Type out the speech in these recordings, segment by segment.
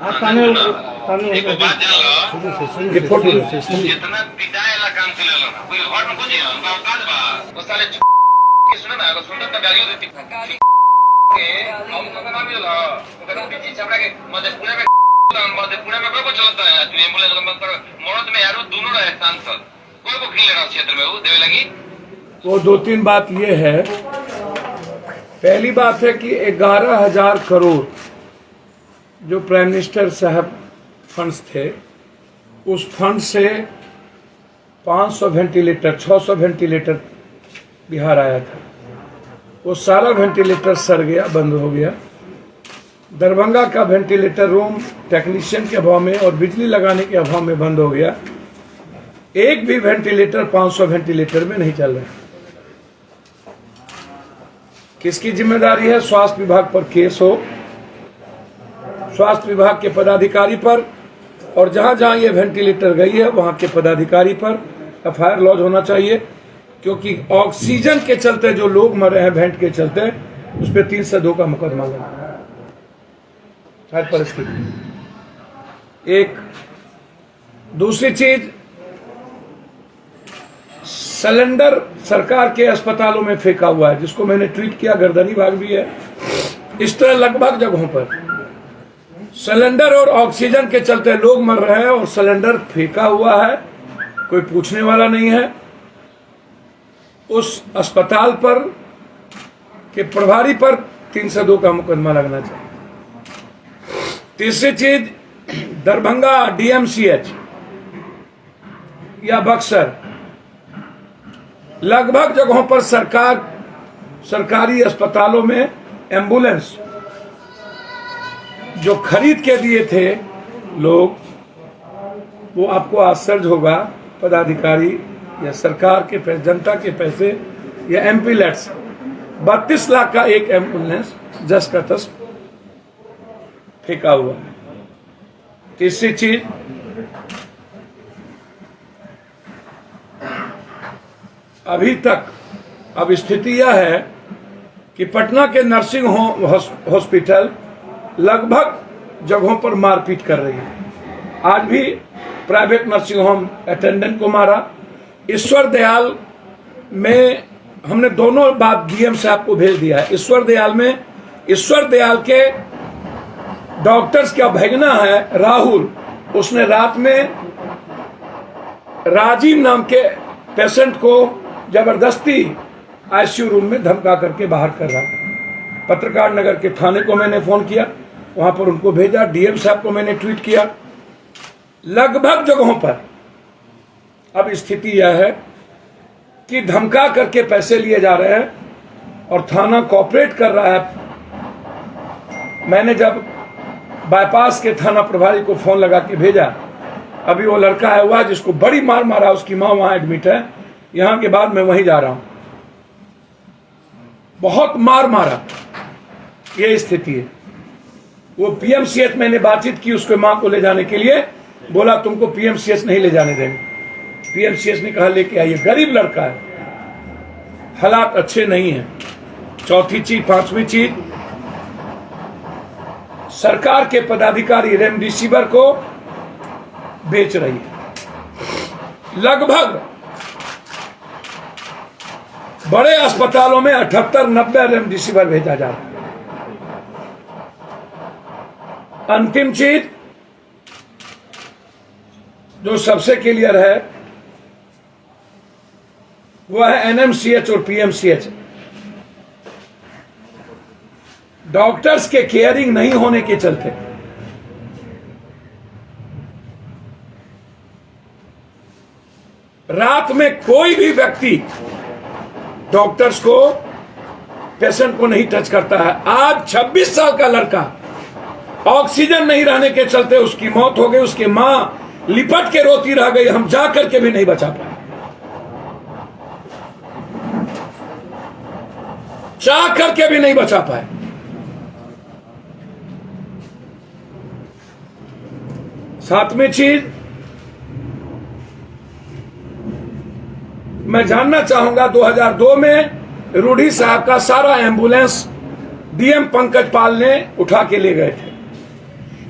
एगो बात जान लो, ये फोटो जितना पिटाए वाला काम चले लो ना, कोई घर में कुछ बा काज बा, वो साले के सुने ना, अगर सुनता तो गालियों देती गाली के हम तो नाम ही लो, अगर पीछे छपड़ा के मधेपुरा में कोई को चलता है, तू एम्बुलेंस नंबर पर मरद में यारो दोनों रहे सांसद, कोई को खेल रहा क्षेत्र में वो देवे लगी। वो दो तीन बात ये है। पहली बात है कि 11,000 करोड़ जो प्राइम मिनिस्टर साहब फंड्स थे, उस फंड से 500 वेंटिलेटर 600 वेंटिलेटर बिहार आया था। वो सारा वेंटिलेटर सड़ गया, बंद हो गया। दरभंगा का वेंटिलेटर रूम टेक्नीशियन के अभाव में और बिजली लगाने के अभाव में बंद हो गया। एक भी वेंटिलेटर 500 वेंटिलेटर में नहीं चल रहा है। किसकी जिम्मेदारी है? स्वास्थ्य विभाग पर केस हो, स्वास्थ्य विभाग के पदाधिकारी पर, और जहां जहां ये वेंटिलेटर गई है वहां के पदाधिकारी पर एफआईआर लॉन्च होना चाहिए, क्योंकि ऑक्सीजन के चलते जो लोग मरे हैं वेंट के चलते, उस पर 302 का मुकदमा लगा हर परिस्थिति। एक दूसरी चीज, सिलेंडर सरकार के अस्पतालों में फेंका हुआ है, जिसको मैंने ट्वीट किया, गर्दनी भाग भी है। इस तरह लगभग जगहों पर सिलेंडर और ऑक्सीजन के चलते लोग मर रहे हैं और सिलेंडर फेंका हुआ है, कोई पूछने वाला नहीं है। उस अस्पताल पर के प्रभारी पर 302 का मुकदमा लगना चाहिए। तीसरी चीज, दरभंगा डीएमसीएच या बक्सर, लगभग जगहों पर सरकारी अस्पतालों में एम्बुलेंस जो खरीद के दिए थे लोग, वो आपको आश्चर्य होगा, पदाधिकारी या सरकार के पैसे, जनता के पैसे या एमपी लैट्स 32 लाख का एक एम्बुलेंस जस का तस फेंका हुआ है। तीसरी चीज, अभी तक अब स्थिति यह है कि पटना के नर्सिंग होम हॉस्पिटल लगभग जगहों पर मारपीट कर रही है। आज भी प्राइवेट नर्सिंग होम अटेंडेंट को मारा। ईश्वर दयाल में हमने दोनों बात डीएम साहब को भेज दिया है। ईश्वर दयाल के डॉक्टर्स का भगना है राहुल, उसने रात में राजीव नाम के पेशेंट को जबरदस्ती आईसीयू रूम में धमका करके बाहर कर रहा था। पत्रकार नगर के थाने को मैंने फोन किया, वहां पर उनको भेजा। डीएम साहब को मैंने ट्वीट किया। लगभग जगहों पर अब स्थिति यह है कि धमका करके पैसे लिए जा रहे हैं और थाना कोऑपरेट कर रहा है। मैंने जब बाईपास के थाना प्रभारी को फोन लगा के भेजा, अभी वो लड़का आया हुआ जिसको बड़ी मार मारा, उसकी मां वहां एडमिट है, यहां के बाद मैं वहीं जा रहा हूं। बहुत मार मारा, ये स्थिति है। वो पीएमसीएच मैंने बातचीत की उसके मां को ले जाने के लिए, बोला तुमको पीएमसीएच नहीं ले जाने देंगे। पीएमसीएच ने कहा लेके आइए, गरीब लड़का है, हालात अच्छे नहीं है। चौथी चीज, पांचवी चीज, सरकार के पदाधिकारी रेमडेसिविर को बेच रही है। लगभग बड़े अस्पतालों में 78-90 रेमडेसिविर भेजा जा रहा है। अंतिम चीज जो सबसे क्लियर है वह है एनएमसीएच और पीएमसीएच। डॉक्टर्स के केयरिंग नहीं होने के चलते रात में कोई भी व्यक्ति डॉक्टर्स को, पेशेंट को नहीं टच करता है। आज 26 साल का लड़का ऑक्सीजन नहीं रहने के चलते उसकी मौत हो गई। उसकी मां लिपट के रोती रह गई, हम जा करके भी नहीं बचा पाए, चाह करके भी नहीं बचा पाए। सातवीं चीज, मैं जानना चाहूंगा 2002 में रूढ़ी साहब का सारा एम्बुलेंस डीएम पंकज पाल ने उठा के ले गए थे।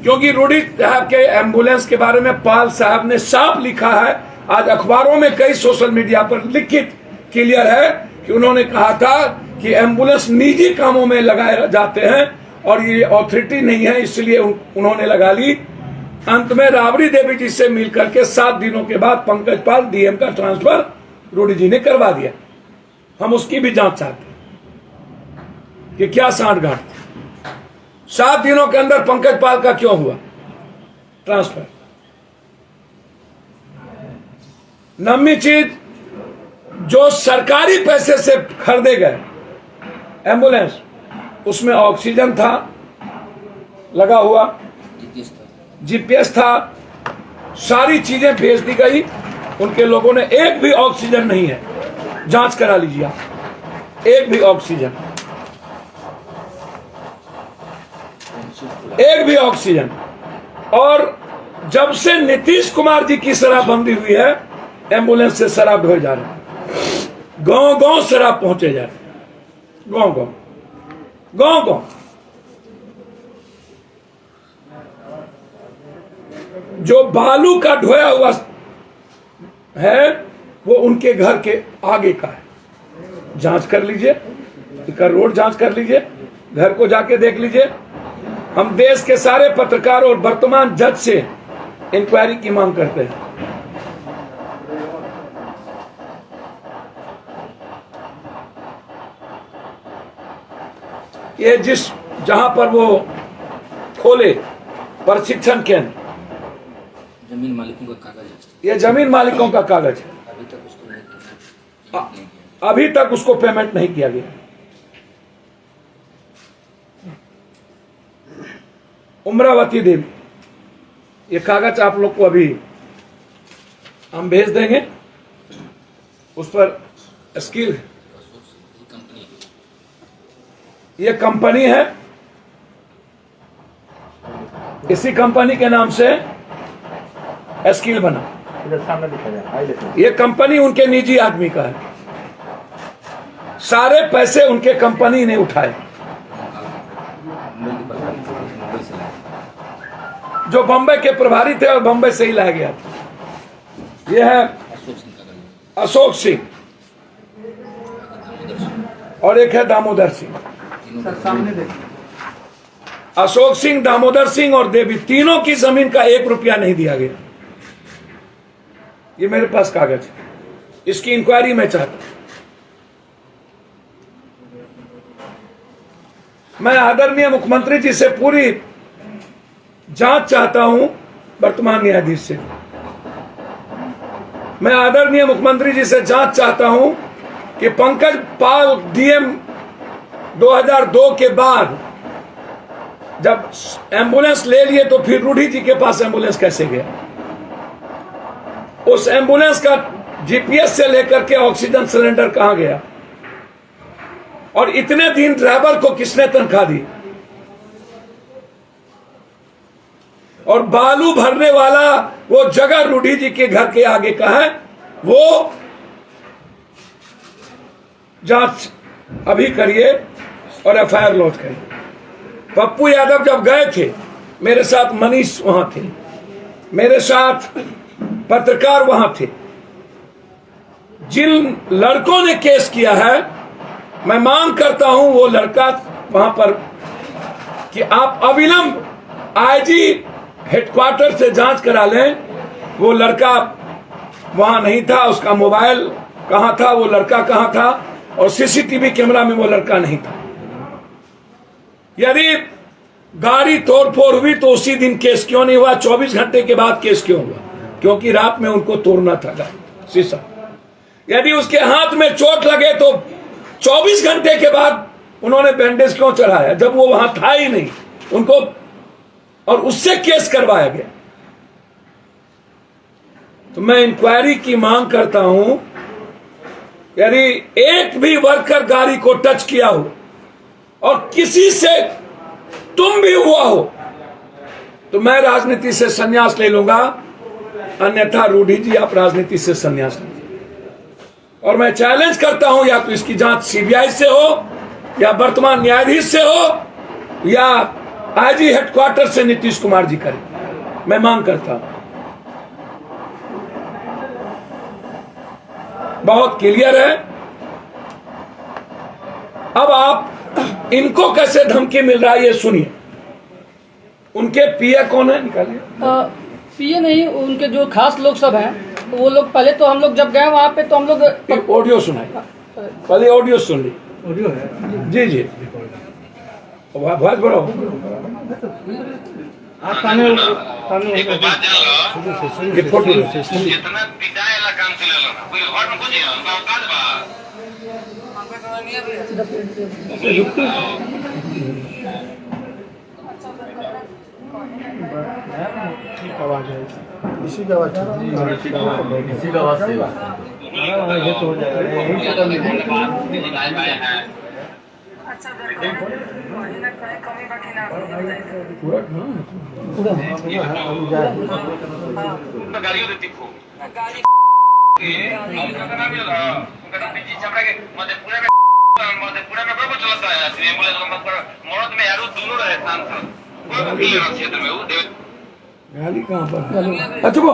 क्योंकि रूडी साहब के एम्बुलेंस के बारे में पाल साहब ने साफ लिखा है, आज अखबारों में कई सोशल मीडिया पर लिखित क्लियर है कि उन्होंने कहा था कि एम्बुलेंस निजी कामों में लगाए जाते हैं और ये अथॉरिटी नहीं है, इसलिए उन्होंने लगा ली। अंत में राबड़ी देवी जी से मिलकर के 7 दिनों के बाद पंकज पाल डीएम का ट्रांसफर रूडी जी ने करवा दिया। हम उसकी भी जांच चाहते हैं कि क्या सांठगांठ थी। 7 दिनों के अंदर पंकज पाल का क्यों हुआ ट्रांसफर? नम्मी चीज जो सरकारी पैसे से खरीदे गए एम्बुलेंस, उसमें ऑक्सीजन था लगा हुआ, जीपीएस था, सारी चीजें भेज दी गई। उनके लोगों ने एक भी ऑक्सीजन नहीं है, जांच करा लीजिए आप, एक भी ऑक्सीजन, एक भी ऑक्सीजन। और जब से नीतीश कुमार जी की शराबबंदी हुई है, एम्बुलेंस से शराब ढोए जा रहे हैं, गांव गांव शराब पहुंचे जा रहे हैं, गांव गांव गांव गांव। जो बालू का ढोया हुआ है वो उनके घर के आगे का है। जांच कर लीजिए, इनका रोड जांच कर लीजिए, घर को जाके देख लीजिए। हम देश के सारे पत्रकार और वर्तमान जज से इंक्वायरी की मांग करते हैं। ये जहां पर वो खोले प्रशिक्षण केंद्र, जमीन मालिकों का कागज है, ये जमीन मालिकों का कागज है, अभी तक उसको नहीं अभी तक उसको पेमेंट नहीं किया गया। उम्रावती देवी, ये कागज आप लोग को अभी हम भेज देंगे, उस पर स्किल, ये कंपनी है, इसी कंपनी के नाम से स्किल बना। सामने दिखा जाए, ये कंपनी उनके निजी आदमी का है, सारे पैसे उनके कंपनी ने उठाए, मुंबई से लाया, जो बम्बई के प्रभारी थे और बम्बई से ही लाया गया था। ये है अशोक सिंह और एक है दामोदर सिंह। सर सामने देखिए, अशोक सिंह, दामोदर सिंह और देवी, तीनों की जमीन का 1 रुपया नहीं दिया गया। ये मेरे पास कागज है, इसकी इंक्वायरी मैं चाहता हूं। मैं आदरणीय मुख्यमंत्री जी से पूरी जांच चाहता हूं, वर्तमान न्यायाधीश से। मैं आदरणीय मुख्यमंत्री जी से जांच चाहता हूं कि पंकज पाल डीएम 2002 के बाद जब एम्बुलेंस ले लिए तो फिर रूडी जी के पास एम्बुलेंस कैसे गया? उस एम्बुलेंस का जीपीएस से लेकर के ऑक्सीजन सिलेंडर कहां गया? और इतने दिन ड्राइवर को किसने तनख्वाह दी? और बालू भरने वाला वो जगह रूडी जी के घर के आगे का है, वो जांच अभी करिए और एफआईआर लॉन्च करिए। पप्पू यादव जब गए थे, मेरे साथ मनीष वहां थे, मेरे साथ पत्रकार वहां थे। जिन लड़कों ने केस किया है, मैं मांग करता हूं वो लड़का वहां पर कि आप अविलंब आईजी हेडक्वार्टर से जांच करा लें। वो लड़का वहां नहीं था, उसका मोबाइल कहां था, वो लड़का कहां था, और सीसीटीवी कैमरा में वो लड़का नहीं था। यदि गाड़ी तोड़फोड़ हुई तो उसी दिन केस क्यों नहीं हुआ? 24 घंटे के बाद केस क्यों हुआ? क्योंकि रात में उनको तोड़ना था गाड़ी शीशा। यदि उसके हाथ में चोट लगे तो 24 घंटे के बाद उन्होंने बैंडेज क्यों चढ़ाया, जब वो वहां था ही नहीं उनको, और उससे केस करवाया गया? तो मैं इंक्वायरी की मांग करता हूं। यदि एक भी वर्कर गाड़ी को टच किया हो और किसी से तुम भी हुआ हो तो मैं राजनीति से संन्यास ले लूंगा, अन्यथा रूडी जी आप राजनीति से संन्यास लीजिए। और मैं चैलेंज करता हूं, या तो इसकी जांच सीबीआई से हो, या वर्तमान न्यायाधीश से हो, या आईजी हेडक्वार्टर से नीतीश कुमार जी करें, मैं मांग करता हूं। बहुत क्लियर है। अब आप इनको कैसे धमकी मिल रहा है ये सुनिए। उनके पीए कौन है, निकालिए। पीए नहीं, उनके जो खास लोग सब हैं वो लोग, पहले तो हम लोग जब गए वहाँ पे तो हम लोग ऑडियो सुनाइए, पहले ऑडियो सुन ली। ऑडियो है जी जी, आवाज बढ़ाओ। आप सामने एक बात जान लो, ये फोटो जितना पिटाए वाला काम चले ना, कोई घर में कुछ नहीं औकात बा। आवाज है, इसी का आवाज इसी का आवाज से ये तो हो जाएगा, यही से गाड़ियों देती खूब मधेपुरा में बड़ा चलता है एम्बुलेंस मरद में यारो दोनों रहे सांसद क्षेत्र में वो गाली कहाँ पर? अच्छा वो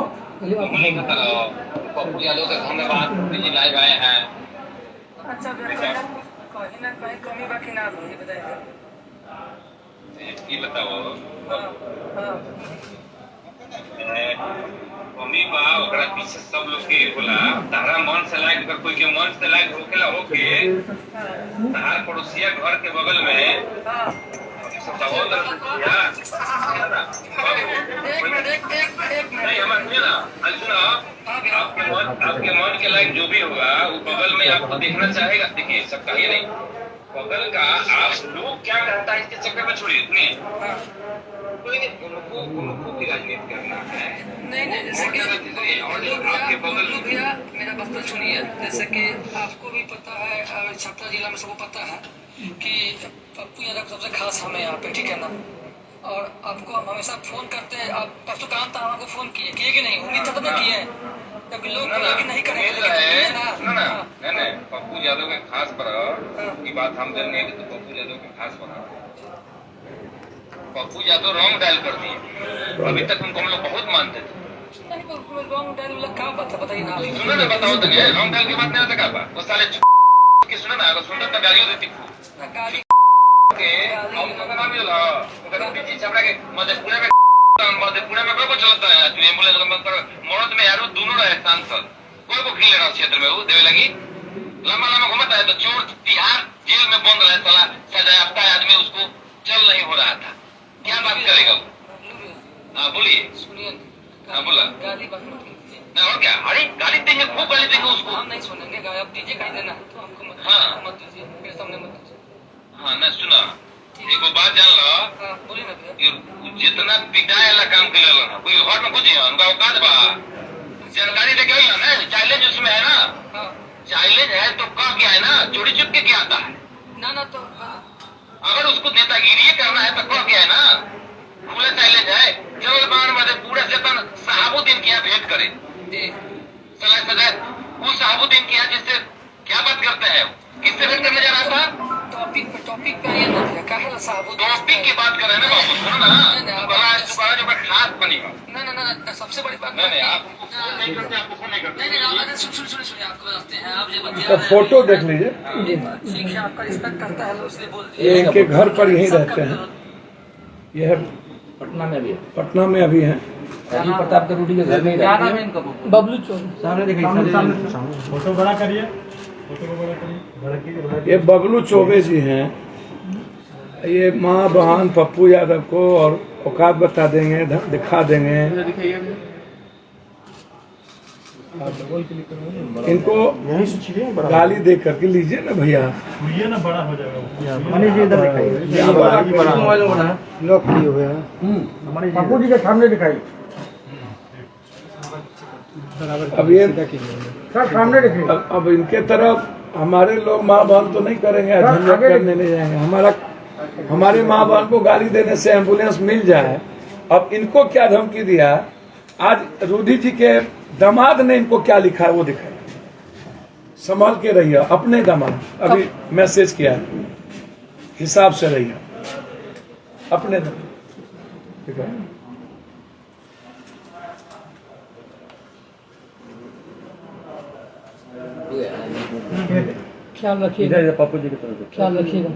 पप्पू यादव का धन्यवाद जी लाइव आए हैं। अच्छा कहीं ना कहीं कमी बाकी ना हो, ये बताइए। ये बताओ कमी बा ओकरा पीछे सब लोग के बोला तारा मन से लायक, अगर कोई के मन से लायक होकेला होके तार पड़ोसिया घर के बगल में सहोदर नहीं हमारे सुनिए ना, सुनो आपके मन के लायक जो भी होगा वो बगल में आपको देखना चाहेगा। देखिए सबका ये नहीं, बगल का आप लोग क्या कहता है इसके चक्कर में छोड़िए। कोई नहीं, उनको भी राजनीति करना है। नहीं जैसे कि आपके बगल भैया मेरा बात तो सुनिए। जैसे कि आपको भी पता है, छपरा जिला में सबको पता है कि पप्पू यादव सबसे खास हमें यहाँ पे, ठीक है ना। और आपको हम हमेशा फोन करते हैं, आप परसों काम था हमको फोन किए कि नहीं, उम्मीद था ना किए, जबकि लोग नहीं करेंगे नहीं पप्पू यादव के खास पर की बात हम देंगे तो पप्पू यादव के खास पर पप्पू यादव रॉन्ग डायल कर दिए। अभी तक उनको हम लोग बहुत मानते थे। रॉन्ग डायल क्या बात है बताइए ना। सुनो ना, बताओ तो रॉन्ग डायल की बात नहीं होता क्या? वो साले की सुनो ना, अगर सुनता तो गालियों देती गाली के हम लोग नाम मिला अगर पीछे छपरा के मधेपुरा में कोई को चलता है एम्बुलेंस मरद में यारो दोनों रहे सांसद, कोई को खिल लेना क्षेत्र में वो देवे लगी लंबा घूमता है तो चोर तिहाड़ जेल में बंद रहे, साला सजायाफ्ता आदमी उसको चल नहीं हो रहा था, क्या बात करेगा वो? हाँ बोलिए। सुनिए, हाँ बोला गाली बात मत कीजिए। ना और क्या, अरे गाली देंगे, खूब गाली देंगे उसको। हम नहीं सुनेंगे, आप दीजिए कहीं देना तो हमको मत दीजिए, मेरे सामने मत दीजिए। हाँ ना सुना, एक बात जान लो, बोलिए ना भैया। जितना पिटाए वाला काम कर लो ना, कोई घर में कुछ है उनका औकात बा, जानकारी लेके आई ना, चैलेंज उसमें है ना, चैलेंज है तो कह क्या है ना, चोरी चुप के क्या आता है ना तो अगर उसको नेतागिरी करना है तो कह क्या है ना, खुला चैलेंज है। केवल बाण मधेपुरा से साहबुद्दीन के यहाँ भेंट करे सजा वो साहबुद्दीन के यहाँ जिससे क्या बात करते हैं, किससे भेंट करने जा रहा था? टॉपिक पे आइए ना भैया, क्या है साहबुद्दीन टॉपिक की बात कर रहे हैं ना बाबू, सुनो ना, बड़ा जो खास बनेगा। ना सबसे बड़ी बात नहीं आप उनको फोन नहीं करते, आपको फोन नहीं करते। नहीं सुनिए आपको बताते हैं, आप ये बतिया फोटो देख लीजिए, ठीक है, आपका रिस्पेक्ट करता है इसलिए बोल ये इनके घर पर यहीं रहते हैं। यह पटना में भी है, पटना में अभी हैं। राजीव प्रताप के रूडी के घर में क्या नाम है इनका? बबलू चौक। सामने देखिए, सामने फोटो बड़ा करिए, फोटो को बड़ा करिए। ये बबलू चौबे जी हैं, ये माँ बहन पप्पू यादव को और औकात बता देंगे, दिखा देंगे। इनको यहीं से छिड़िए, बड़ा गाली दे करके लीजिए ना भैया, ये ना बड़ा हो जाएगा। मनीष जी इधर दिखाइए, मोबाइल बड़ा है, लॉक किए हुए हैं। पप्पू जी के सामने दिखाइए, अब ये सर सामने देखिए। अब इनके तरफ हमारे लोग माँ बहन तो नहीं करेंगे, झंझट करने नहीं जाएंगे। हमारे माँ बहन को गाली देने से एम्बुलेंस मिल जाए। अब इनको क्या धमकी दिया, आज रूडी जी के दामाद ने इनको क्या लिखा है वो दिखाए, संभाल के रहिए अपने दामाद, अभी मैसेज किया है, हिसाब से रहिए अपने दामाद। ठीक है। ख्याल रखिएगा, इधर पप्पू जी की तरफ से। ख्याल रखिएगा।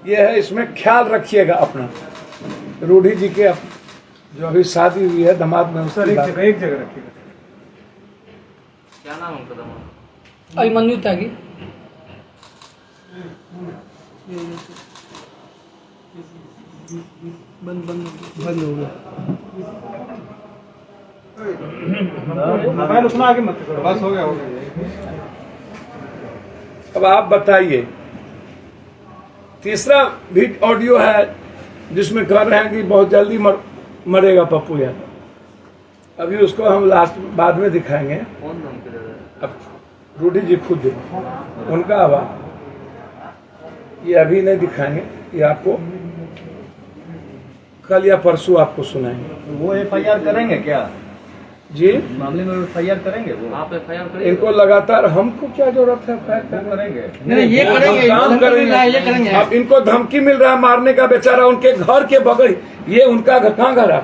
ये है, इसमें ख्याल रखिएगा अपना। रूढ़ी जी के जो अभी शादी हुई है दामाद में, सर एक जगह रखिएगा। क्या नाम है उनका दामाद? अभिमन्यु त्यागी। बंद हो गया। मोबाइल उतना आगे मत करो, बस हो गया। अब आप बताइए, तीसरा भी ऑडियो है जिसमें कह रहे हैं कि बहुत जल्दी मरेगा पप्पू यादव। अभी उसको हम लास्ट बाद में दिखाएंगे। कौन धमकी दे रहा है? अब रूढ़ी जी खुद उनका आवाज, ये अभी नहीं दिखाएंगे, ये आपको कल या परसों आपको सुनाएंगे। वो FIR करेंगे क्या जी? मामले में FIR करेंगे वो? आप FIR करेंगे? इनको लगातार, हमको क्या जरूरत है FIR करेंगे? नहीं, ये करेंगे, काम करेंगे। ये करेंगे। अब इनको धमकी मिल रहा है मारने का, बेचारा उनके घर के बगल, ये उनका घर कहाँ घर है?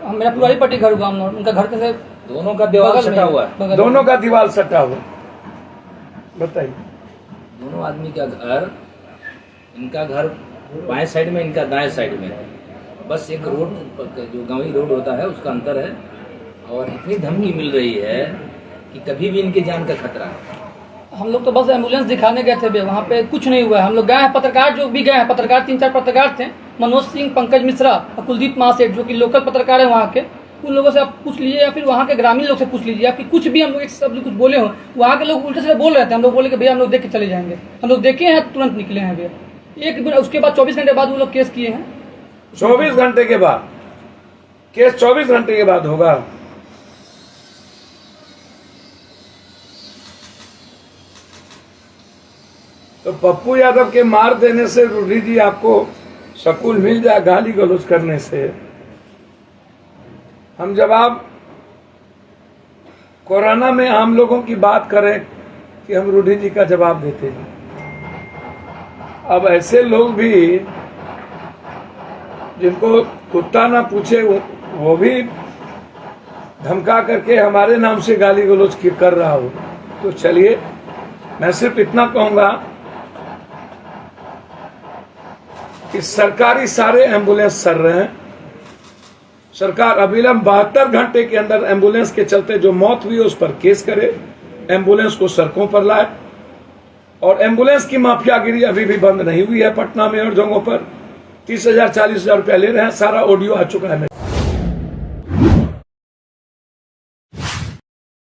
मेरा पुरानी पट्टी घर हुआ, उनका घर कैसे दोनों का दीवार सटा हुआ है। दोनों का दीवार सटा हुआ। बताइए। दोनों आदमी का घर, इनका घर बाएं साइड में, इनका दाएं साइड में है। बस एक रोड, जो गांवी रोड होता है उसका अंतर है। और इतनी धमकी मिल रही है कि कभी भी इनकी जान का खतरा है। हम लोग तो बस एम्बुलेंस दिखाने गए थे बे, वहाँ पे कुछ नहीं हुआ है। हम लोग गए हैं, पत्रकार जो भी गए हैं, पत्रकार 3-4 पत्रकार थे, मनोज सिंह, पंकज मिश्रा और कुलदीप महासेठ, जो कि लोकल पत्रकार है वहाँ के। उन लोगों से आप पूछ लीजिए, या फिर वहाँ के ग्रामीण लोग से पूछ लीजिए, या फिर कुछ भी हम लोग एक शब्द कुछ बोले हो, वहाँ के लोग उल्टे से बोल रहे थे। हम लोग बोले कि भैया हम लोग देख के चले जाएंगे। हम लोग देखे हैं, तुरंत निकले हैं भैया। एक दिन उसके बाद 24 घंटे बाद वो लोग केस किए हैं। 24 घंटे के बाद केस 24 घंटे के बाद होगा। तो पप्पू यादव के मार देने से रूढ़ी जी आपको सकून मिल जाए गाली गलौज करने से। हम जवाब कोरोना में हम लोगों की बात करें कि हम रूढ़ी जी का जवाब देते हैं। अब ऐसे लोग भी जिनको कुत्ता ना पूछे वो भी धमका करके हमारे नाम से गाली गलौज कर रहा हो, तो चलिए मैं सिर्फ इतना कहूंगा कि सरकारी सारे एम्बुलेंस चल रहे हैं। सरकार अविलंब 72 घंटे के अंदर एम्बुलेंस के चलते जो मौत हुई उस पर केस करे, एम्बुलेंस को सड़कों पर लाए। और एम्बुलेंस की माफियागिरी अभी भी बंद नहीं हुई है। पटना में और जगहों पर 30,000 40,000 रुपया ले रहे हैं। सारा ऑडियो आ चुका है।